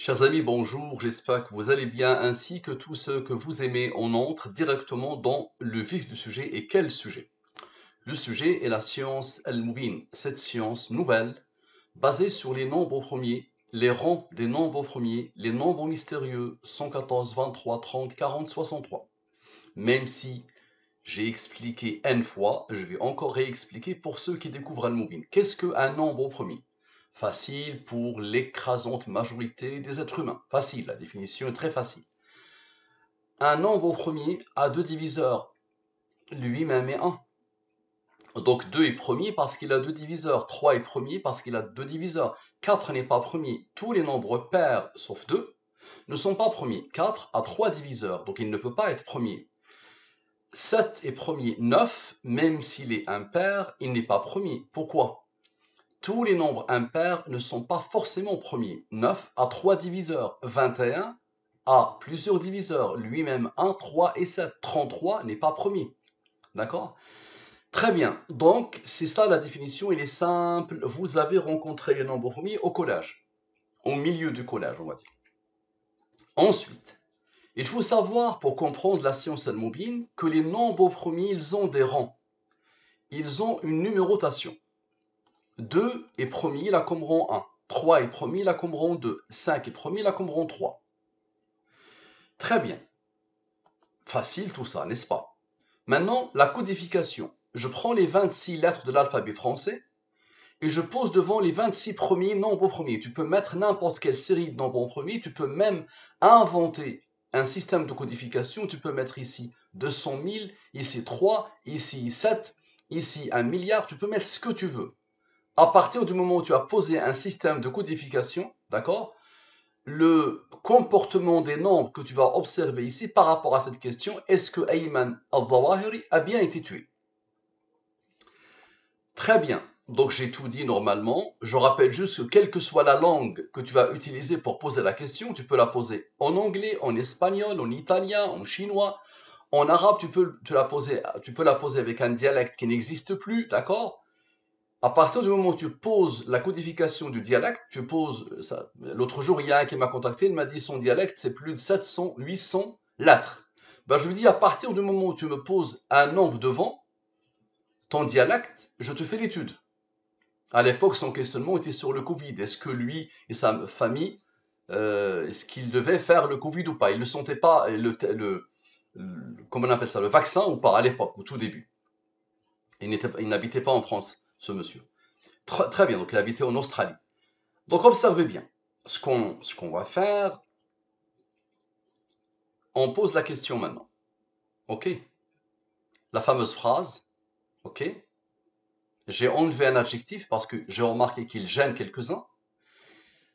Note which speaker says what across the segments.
Speaker 1: Chers amis, bonjour, j'espère que vous allez bien ainsi que tous ceux que vous aimez. On entre directement dans le vif du sujet. Et quel sujet? Le sujet est la science al-Mubin, cette science nouvelle basée sur les nombres premiers, les rangs des nombres premiers, les nombres mystérieux 114, 23, 30, 40, 63. Même si j'ai expliqué N fois, je vais encore réexpliquer pour ceux qui découvrent al-Mubin. Qu'est-ce qu'un nombre premier? Facile pour l'écrasante majorité des êtres humains. Facile, la définition est très facile. Un nombre premier a deux diviseurs, lui-même est 1. Donc 2 est premier parce qu'il a deux diviseurs, 3 est premier parce qu'il a deux diviseurs, 4 n'est pas premier. Tous les nombres pairs, sauf 2, ne sont pas premiers. 4 a 3 diviseurs, donc il ne peut pas être premier. 7 est premier, 9, même s'il est impair, il n'est pas premier. Pourquoi? Tous les nombres impairs ne sont pas forcément premiers. 9 a 3 diviseurs, 21 a plusieurs diviseurs, lui-même 1, 3 et 7. 33 n'est pas premier. D'accord? Très bien. Donc, c'est ça la définition, elle est simple. Vous avez rencontré les nombres premiers au collège, au milieu du collège, on va dire. Ensuite, il faut savoir, pour comprendre la science al-Mubin, que les nombres premiers, ils ont des rangs. Ils ont une numérotation. 2 est premier, il a comme rang 1. 3 est premier, il a comme rang 2. 5 est premier, il a comme rang 3. Très bien. Facile tout ça, n'est-ce pas? Maintenant, la codification. Je prends les 26 lettres de l'alphabet français et je pose devant les 26 premiers nombres premiers. Tu peux mettre n'importe quelle série de nombres premiers, tu peux même inventer un système de codification. Tu peux mettre ici 200 000, ici 3, ici 7, ici 1 milliard. Tu peux mettre ce que tu veux. À partir du moment où tu as posé un système de codification, d'accord, le comportement des nombres que tu vas observer ici par rapport à cette question, est-ce que Ayman al-Zawahiri a bien été tué? Très bien. Donc j'ai tout dit normalement. Je rappelle juste que quelle que soit la langue que tu vas utiliser pour poser la question, tu peux la poser en anglais, en espagnol, en italien, en chinois, en arabe, tu peux la poser avec un dialecte qui n'existe plus, d'accord? À partir du moment où tu poses la codification du dialecte, tu poses ça. L'autre jour, il y a un qui m'a contacté, il m'a dit son dialecte, c'est plus de 700, 800 lettres. Ben, je lui dis, à partir du moment où tu me poses un nombre devant ton dialecte, je te fais l'étude. À l'époque, son questionnement était sur le Covid. Est-ce que lui et sa famille, est-ce qu'ils devaient faire le Covid ou pas? Il ne sentait pas comment on appelle ça, le vaccin ou pas à l'époque, au tout début. Il n'habitait pas en France, ce monsieur. Très bien, donc il habitait en Australie. Donc observez bien. Ce qu'on va faire, on pose la question maintenant. OK? La fameuse phrase. OK? J'ai enlevé un adjectif parce que j'ai remarqué qu'il gêne quelques-uns.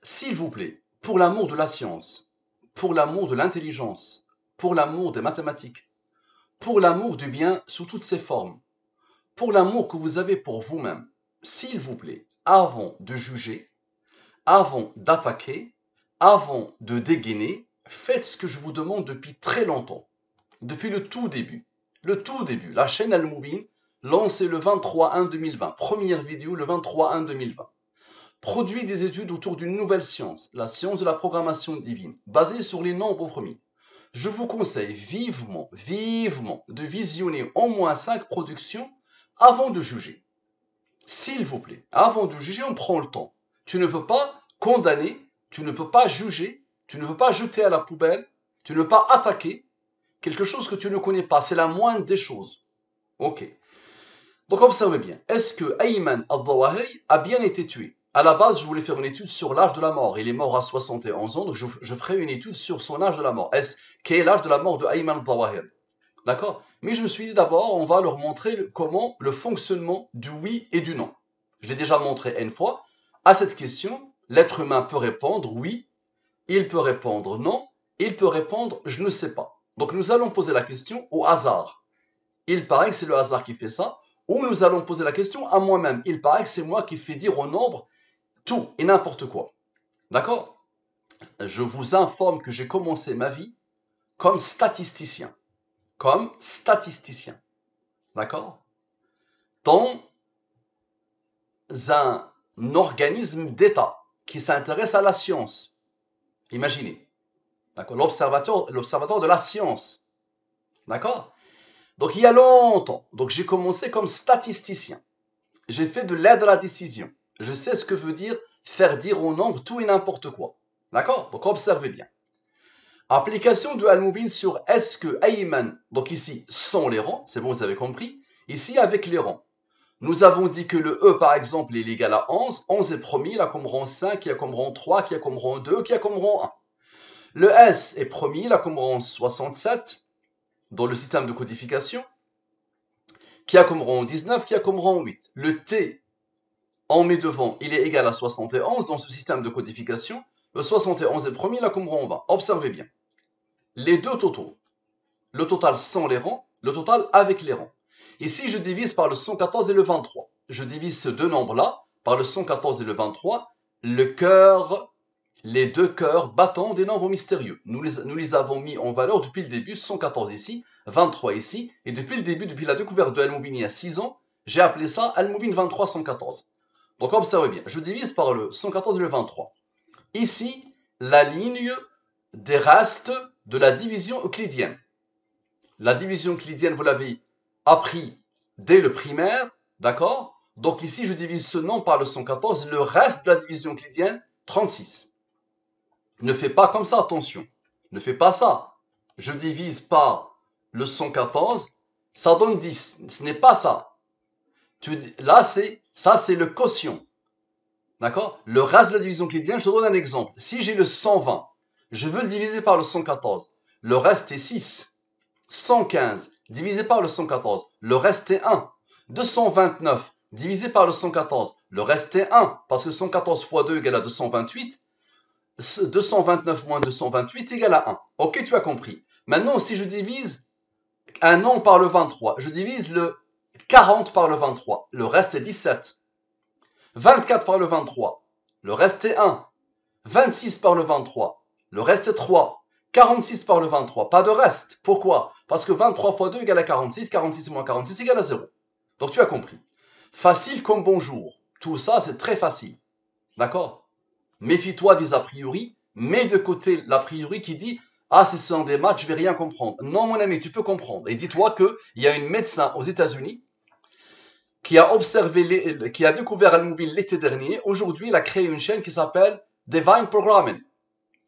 Speaker 1: S'il vous plaît, pour l'amour de la science, pour l'amour de l'intelligence, pour l'amour des mathématiques, pour l'amour du bien sous toutes ses formes, pour l'amour que vous avez pour vous-même, s'il vous plaît, avant de juger, avant d'attaquer, avant de dégainer, faites ce que je vous demande depuis très longtemps, depuis le tout début. Le tout début, la chaîne Al-Mubin, lancée le 23/1/2020, première vidéo le 23/1/2020. Produit des études autour d'une nouvelle science, la science de la programmation divine, basée sur les nombres premiers. Je vous conseille vivement, vivement de visionner au moins 5 productions avant de juger. S'il vous plaît, avant de juger, on prend le temps. Tu ne peux pas condamner, tu ne peux pas juger, tu ne peux pas jeter à la poubelle, tu ne peux pas attaquer quelque chose que tu ne connais pas. C'est la moindre des choses. Ok. Donc observez bien. Est-ce que Ayman al-Zawahiri a bien été tué? À la base, je voulais faire une étude sur l'âge de la mort. Il est mort à 71 ans, donc je ferai une étude sur son âge de la mort. Quel est l'âge de la mort de Ayman al-Zawahiri? D'accord? Mais je me suis dit d'abord, on va leur montrer comment le fonctionnement du oui et du non. Je l'ai déjà montré une fois. À cette question, l'être humain peut répondre oui, il peut répondre non, il peut répondre je ne sais pas. Donc nous allons poser la question au hasard. Il paraît que c'est le hasard qui fait ça. Ou nous allons poser la question à moi-même. Il paraît que c'est moi qui fais dire au nombre tout et n'importe quoi. D'accord? Je vous informe que j'ai commencé ma vie comme statisticien. Comme statisticien. D'accord? Dans un organisme d'État qui s'intéresse à la science. Imaginez. D'accord? L'observatoire de la science. D'accord? Donc, il y a longtemps, donc j'ai commencé comme statisticien. J'ai fait de l'aide à la décision. Je sais ce que veut dire faire dire au nombre tout et n'importe quoi. D'accord? Donc, observez bien. Application de Al-Mubin sur est-ce que Ayman, donc ici, sans les rangs, c'est bon, vous avez compris. Ici, avec les rangs. Nous avons dit que le E, par exemple, est égal à 11. 11 est premier, il a comme rang 5, il a comme rang 3, qui a comme rang 2, qui a comme rang 1. Le S est premier, il a comme rang 67 dans le système de codification, qui a comme rang 19, qui a comme rang 8. Le T, on met devant, il est égal à 71 dans ce système de codification. Le 71 est premier, il a comme rang 20. Observez bien. Les deux totaux. Le total sans les rangs, le total avec les rangs. Ici, je divise par le 114 et le 23. Je divise ces deux nombres-là par le 114 et le 23. Les deux cœurs battants des nombres mystérieux. Nous les avons mis en valeur depuis le début, 114 ici, 23 ici. Et depuis le début, depuis la découverte de Al-Mubin il y a 6 ans, j'ai appelé ça Al-Mubin 23 114. Donc observez bien, je divise par le 114 et le 23. Ici, la ligne des restes de la division euclidienne. La division euclidienne, vous l'avez appris dès le primaire, d'accord? Donc ici, je divise ce nombre par le 114, le reste de la division euclidienne, 36. Ne fais pas comme ça, attention. Ne fais pas ça. Je divise par le 114, ça donne 10. Ce n'est pas ça. Là, ça, c'est le quotient. D'accord? Le reste de la division euclidienne, je te donne un exemple. Si j'ai le 120, je veux le diviser par le 114. Le reste est 6. 115 divisé par le 114, le reste est 1. 229 divisé par le 114, le reste est 1. Parce que 114 fois 2 égale à 228. 229 moins 228 égale à 1. Ok, tu as compris. Maintenant, si je divise un nombre par le 23, je divise le 40 par le 23, le reste est 17. 24 par le 23, le reste est 1. 26 par le 23, le reste est 3. 46 par le 23, pas de reste. Pourquoi? Parce que 23 fois 2 égale à 46, 46 moins 46 égale à 0. Donc tu as compris. Facile comme bonjour. Tout ça, c'est très facile. D'accord? Méfie-toi des a priori, mets de côté l'a priori qui dit « Ah, si ce sont des maths, je vais rien comprendre. » Non, mon ami, tu peux comprendre. Et dis-toi qu'il y a une médecin aux États-Unis qui a observé, qui a découvert Al-Mubin l'été dernier. Aujourd'hui, elle a créé une chaîne qui s'appelle Divine Programming.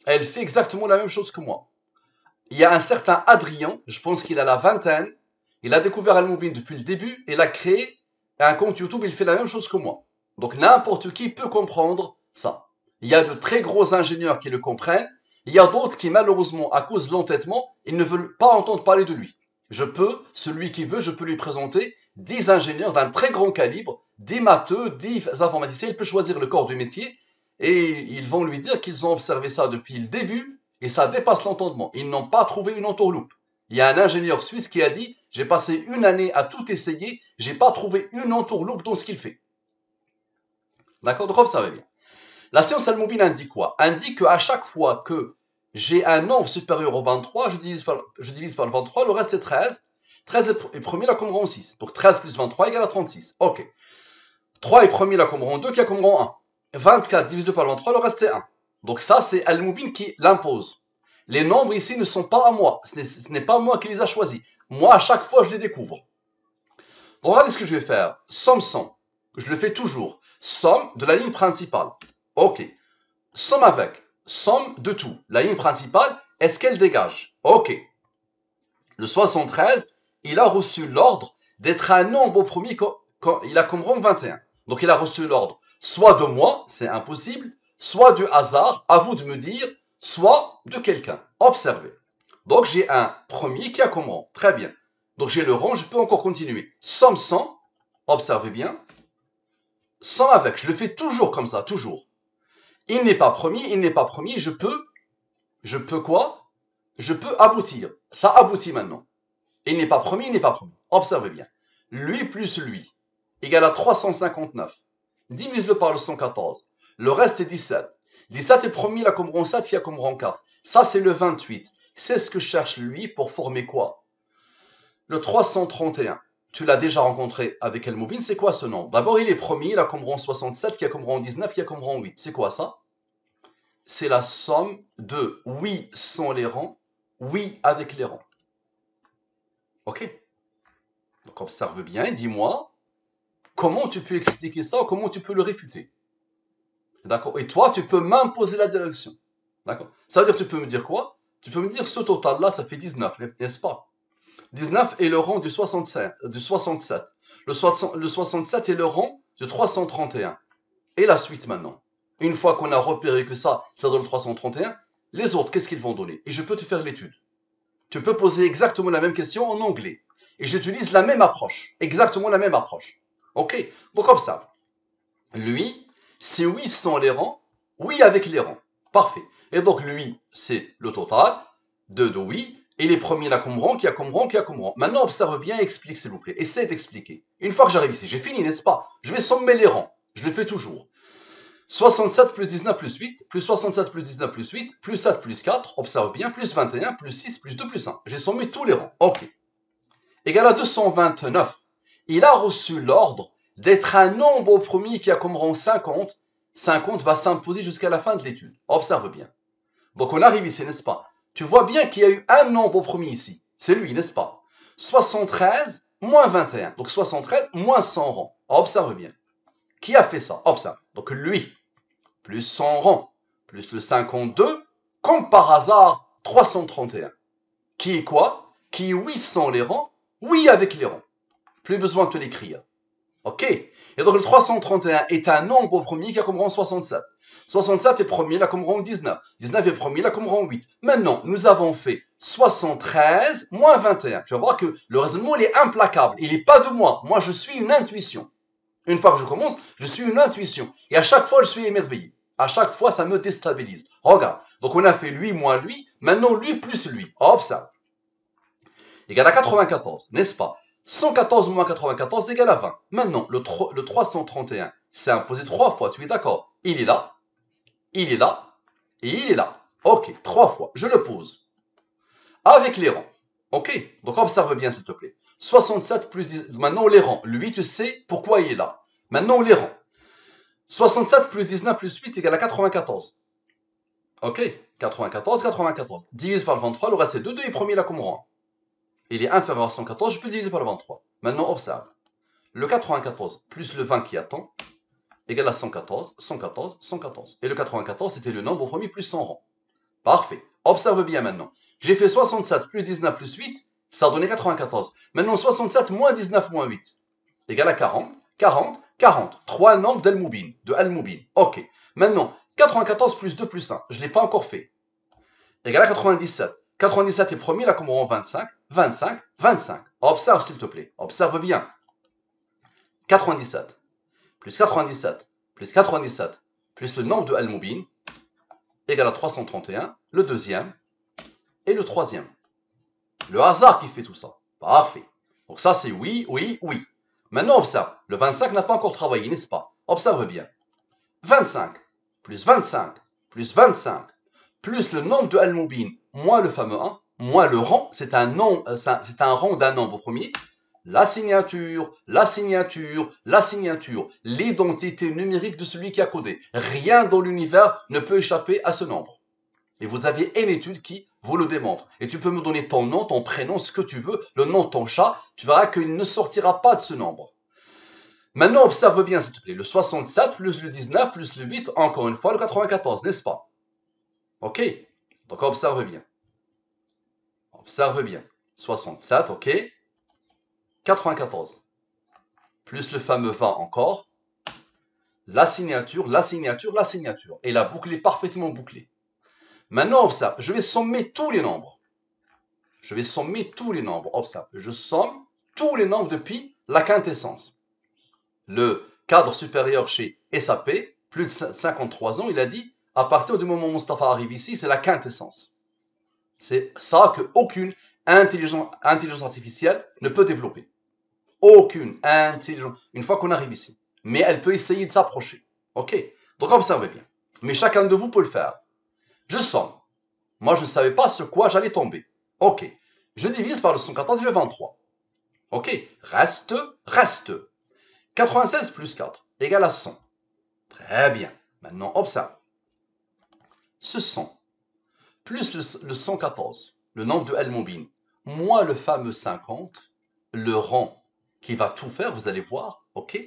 Speaker 1: Elle fait exactement la même chose que moi. Il y a un certain Adrien, je pense qu'il a la vingtaine, il a découvert Al-Mubin depuis le début, il a créé un compte YouTube, il fait la même chose que moi. Donc n'importe qui peut comprendre ça. Il y a de très gros ingénieurs qui le comprennent, il y a d'autres qui malheureusement, à cause de l'entêtement, ils ne veulent pas entendre parler de lui. Celui qui veut, je peux lui présenter 10 ingénieurs d'un très grand calibre, 10 matheux, 10 informaticiens, il peut choisir le corps du métier, et ils vont lui dire qu'ils ont observé ça depuis le début, et ça dépasse l'entendement. Ils n'ont pas trouvé une entourloupe. Il y a un ingénieur suisse qui a dit « J'ai passé une année à tout essayer, j'ai pas trouvé une entourloupe dans ce qu'il fait. » D'accord? Donc observez bien. La science Al-Mubin indique quoi? Indique qu'à chaque fois que j'ai un nombre supérieur au 23, je divise par le 23, le reste est 13. 13 est premier, là comme rang 6. Donc 13 plus 23 égale à 36. Ok. 3 est premier, là comme rang 2, qui a comme rang 1. 24 divisé par le 23, le reste est 1. Donc ça, c'est Al-Mubin qui l'impose. Les nombres ici ne sont pas à moi. Ce n'est pas moi qui les a choisis. Moi, à chaque fois, je les découvre. Donc regardez ce que je vais faire. Somme 100. Je le fais toujours. Somme de la ligne principale. Ok. Somme avec. Somme de tout. La ligne principale, est-ce qu'elle dégage? Ok. Le 73, il a reçu l'ordre d'être un nombre au premier quand il a comme rang 21. Donc il a reçu l'ordre soit de moi, c'est impossible, soit du hasard, à vous de me dire, soit de quelqu'un. Observez. Donc j'ai un premier qui a comme rang. Très bien. Donc j'ai le rang, je peux encore continuer. Somme 100, observez bien. Somme avec, je le fais toujours comme ça, toujours. Il n'est pas premier, je peux quoi? Je peux aboutir. Ça aboutit maintenant. Il n'est pas premier. Observez bien. Lui plus lui égale à 359. Divise-le par le 114. Le reste est 17. 17 est premier, il a comme rang 7, il a comme rang 4. Ça, c'est le 28. C'est ce que cherche lui pour former quoi? Le 331. Tu l'as déjà rencontré avec Al-Mubin, c'est quoi ce nombre? D'abord, il est premier, il a comme rang 67, qui a comme rang 19, qui a comme rang 8. C'est quoi ça? c'est la somme de oui sans les rangs, oui avec les rangs. Ok? Donc observe bien et dis-moi comment tu peux expliquer ça ou comment tu peux le réfuter. D'accord? Et toi, tu peux m'imposer la direction. D'accord? Ça veut dire, tu peux me dire quoi? Tu peux me dire ce total-là, ça fait 19, n'est-ce pas? 19 est le rang du 67. Le 67 est le rang du 331. Et la suite maintenant. Une fois qu'on a repéré que ça donne le 331, les autres, qu'est-ce qu'ils vont donner? Et je peux te faire l'étude. Tu peux poser exactement la même question en anglais. Et j'utilise la même approche. Exactement la même approche. Ok? Donc observe. Lui, c'est oui sans les rangs, oui avec les rangs. Parfait. Et donc lui, c'est le total de oui. Et les premiers là comme rang, qui a comme rang, qui a comme rang. Maintenant, observe bien, explique s'il vous plaît. Essaie d'expliquer. Une fois que j'arrive ici, j'ai fini, n'est-ce pas? Je vais sommer les rangs. Je le fais toujours. 67 plus 19 plus 8, plus 67 plus 19 plus 8, plus 7 plus 4, observe bien, plus 21, plus 6, plus 2, plus 1. J'ai sommé tous les rangs. Ok. Égal à 229. Il a reçu l'ordre d'être un nombre premier qui a comme rang 50. 50 va s'imposer jusqu'à la fin de l'étude. Observe bien. Donc on arrive ici, n'est-ce pas? Tu vois bien qu'il y a eu un nombre premier ici. C'est lui, n'est-ce pas? 73 moins 21. Donc 73 moins 100 rangs. Observe bien. Qui a fait ça? Observe. Donc lui, plus 100 rangs, plus le 52, comme par hasard, 331. Qui est quoi? Qui est 800 les rangs, oui avec les rangs. Plus besoin de te l'écrire. Ok? Et donc le 331 est un nombre premier qui a comme rang 67. 67 est premier, là comme rang 19. 19 est premier, là comme rang 8. Maintenant, nous avons fait 73 moins 21. Tu vas voir que le raisonnement, il est implacable. Il n'est pas de moi. Moi, je suis une intuition. Une fois que je commence, je suis une intuition. Et à chaque fois, je suis émerveillé. À chaque fois, ça me déstabilise. Regarde. Donc, on a fait lui moins lui. Maintenant, lui plus lui. Observe. Égal à 94, n'est-ce pas? 114 moins 94 égale à 20. Maintenant, le 331, c'est imposé 3 fois, tu es d'accord? Il est là, il est là, et il est là. Ok, 3 fois, je le pose. Avec les rangs. Ok, donc observe bien s'il te plaît. 67 plus 10, maintenant les rangs. Lui, tu sais pourquoi il est là. Maintenant les rangs. 67 plus 19 plus 8 égale à 94. Ok, 94, 94. Divise par le 23, le reste c'est 2, 2 est premier là comme rang. Il est inférieur à 114, je peux le diviser par le 23. Maintenant, observe. Le 94 plus le 20 qui attend égale à 114, 114, 114. Et le 94, c'était le nombre premier plus 100 rangs. Parfait. Observe bien maintenant. J'ai fait 67 plus 19 plus 8, ça a donné 94. Maintenant, 67 moins 19 moins 8 égale à 40, 40, 40. Trois nombres d'Al-Moubin, de Al-Moubin. Ok. Maintenant, 94 plus 2 plus 1, je ne l'ai pas encore fait. Égale à 97. 97 est premier, là comme rang 25, 25, 25. Observe s'il te plaît, observe bien. 97, plus 97, plus 97, plus le nombre de Al-Moubin, égale à 331, le deuxième et le troisième. Le hasard qui fait tout ça. Parfait. Donc ça c'est oui, oui, oui. Maintenant observe, le 25 n'a pas encore travaillé, n'est-ce pas? Observe bien. 25, plus 25, plus 25, plus le nombre de Al-Moubin, moins le fameux 1, moins le rang, c'est un rang d'un nombre premier, la signature, la signature, la signature, l'identité numérique de celui qui a codé. Rien dans l'univers ne peut échapper à ce nombre. Et vous avez une étude qui vous le démontre. Et tu peux me donner ton nom, ton prénom, ce que tu veux, le nom de ton chat, tu verras qu'il ne sortira pas de ce nombre. Maintenant, observe bien, s'il te plaît, le 67 plus le 19 plus le 8, encore une fois, le 94, n'est-ce pas? Ok? Donc, observe bien. Observe bien. 67, ok? 94. Plus le fameux 20 encore. La signature, la signature, la signature. Et la boucle est parfaitement bouclée. Maintenant, observe. Je vais sommer tous les nombres. Je vais sommer tous les nombres. Observe. Je somme tous les nombres depuis la quintessence. Le cadre supérieur chez SAP, plus de 53 ans, il a dit, à partir du moment où Mustapha arrive ici, c'est la quintessence. C'est ça qu'aucune intelligence artificielle ne peut développer. Aucune intelligence. Une fois qu'on arrive ici. Mais elle peut essayer de s'approcher. Ok? Donc observez bien. Mais chacun de vous peut le faire. Je somme. Moi, je ne savais pas sur quoi j'allais tomber. Ok. Je divise par le 114 et le 23. Ok. Reste. 96 plus 4 égale à 100. Très bien. Maintenant, observe. ce 100, plus le 114, le nombre de Al-Mubin, moins le fameux 50, le rang qui va tout faire, vous allez voir, ok,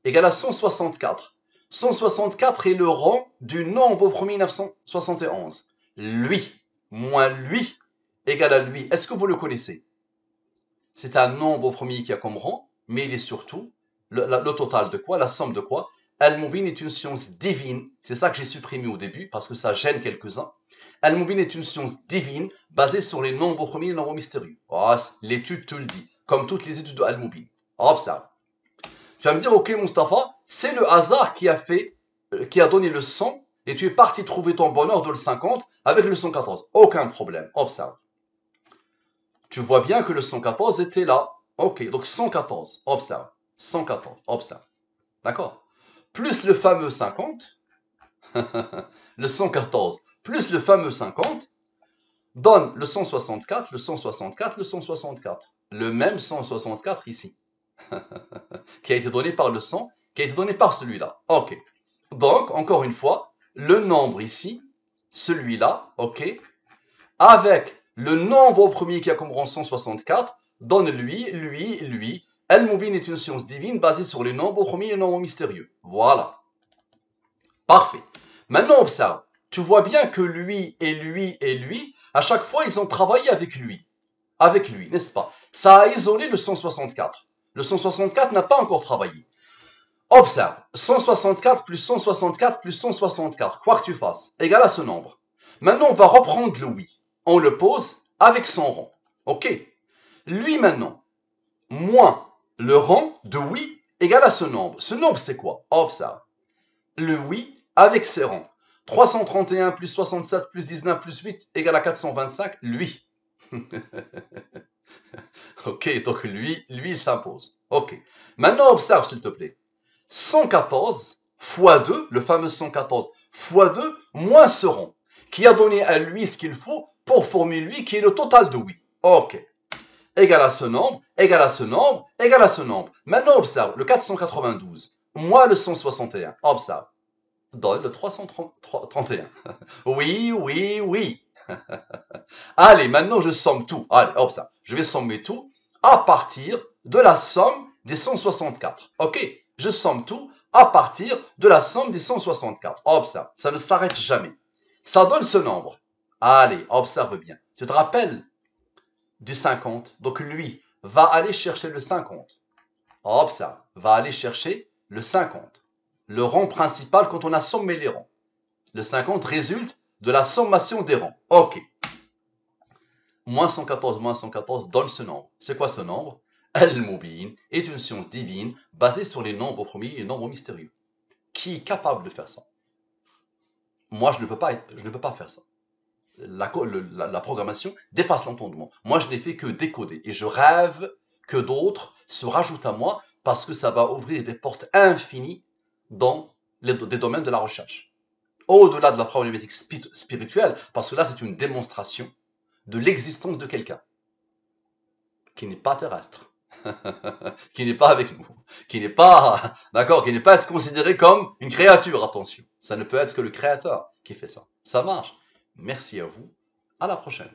Speaker 1: égale à 164. 164 est le rang du nombre au premier 971. Lui, moins lui, égale à lui. Est-ce que vous le connaissez? C'est un nombre au premier qui a comme rang, mais il est surtout le total de quoi? La somme de quoi? Al-Mubin est une science divine. C'est ça que j'ai supprimé au début, parce que ça gêne quelques-uns. Al-Mubin est une science divine, basée sur les nombres au premier et les nombres mystérieux. Oh, l'étude te le dit, comme toutes les études de Al-Mubin. Observe. Tu vas me dire, ok Mustapha, c'est le hasard qui a donné le 100 et tu es parti trouver ton bonheur de le 50 avec le 114. Aucun problème, observe. Tu vois bien que le 114 était là. Ok, donc 114, observe. 114, observe. D'accord? Plus le fameux 50, le 114, plus le fameux 50, donne le 164, le 164, le 164. Le même 164 ici. Qui a été donné par le 100, qui a été donné par celui-là. Ok. Donc, encore une fois, le nombre ici, celui-là, ok, avec le nombre au premier qui a comme rang 164, donne lui. Al-Mubin est une science divine basée sur les nombres au premier et les nombres mystérieux. Voilà. Parfait. Maintenant, observe. Tu vois bien que lui, à chaque fois, ils ont travaillé avec lui. Avec lui, n'est-ce pas? Ça a isolé le 164. Le 164 n'a pas encore travaillé. Observe, 164 plus 164 plus 164, quoi que tu fasses, égale à ce nombre. Maintenant, on va reprendre le oui. On le pose avec son rang. Ok? Lui maintenant, moins le rang de oui égale à ce nombre. Ce nombre, c'est quoi? Observe. Le oui avec ses rangs. 331 plus 67 plus 19 plus 8 égale à 425, lui. Ok, donc lui il s'impose. Ok. Maintenant, observe s'il te plaît. 114 fois 2, le fameux 114 fois 2, moins ce rang, qui a donné à lui ce qu'il faut pour former lui, qui est le total de oui. Ok. Égal à ce nombre, égal à ce nombre, égal à ce nombre. Maintenant, observe, le 492, moins le 161, observe, donne le 331. Oui. Allez, maintenant je somme tout. Allez, observe, je vais sommer tout à partir de la somme des 164. Ok? Je somme tout à partir de la somme des 164. Observe, ça ne s'arrête jamais. Ça donne ce nombre. Allez, observe bien. Tu te rappelles du 50? Donc lui va aller chercher le 50. Observe, va aller chercher le 50. Le rang principal quand on a sommé les rangs. Le 50 résulte de la sommation des rangs. Ok. Moins 114 donne ce nombre. C'est quoi ce nombre? Al-Mubin est une science divine basée sur les nombres premiers et les nombres mystérieux. Qui est capable de faire ça? Moi, je ne peux pas faire ça. La programmation dépasse l'entendement. Moi, je n'ai fait que décoder. Et je rêve que d'autres se rajoutent à moi parce que ça va ouvrir des portes infinies dans des domaines de la recherche. Au-delà de la problématique spirituelle, parce que là, c'est une démonstration de l'existence de quelqu'un qui n'est pas terrestre. qui n'est pas avec nous, qui n'est pas, d'accord, qui n'est pas être considéré comme une créature, attention. Ça ne peut être que le créateur qui fait ça. Ça marche. Merci à vous. À la prochaine.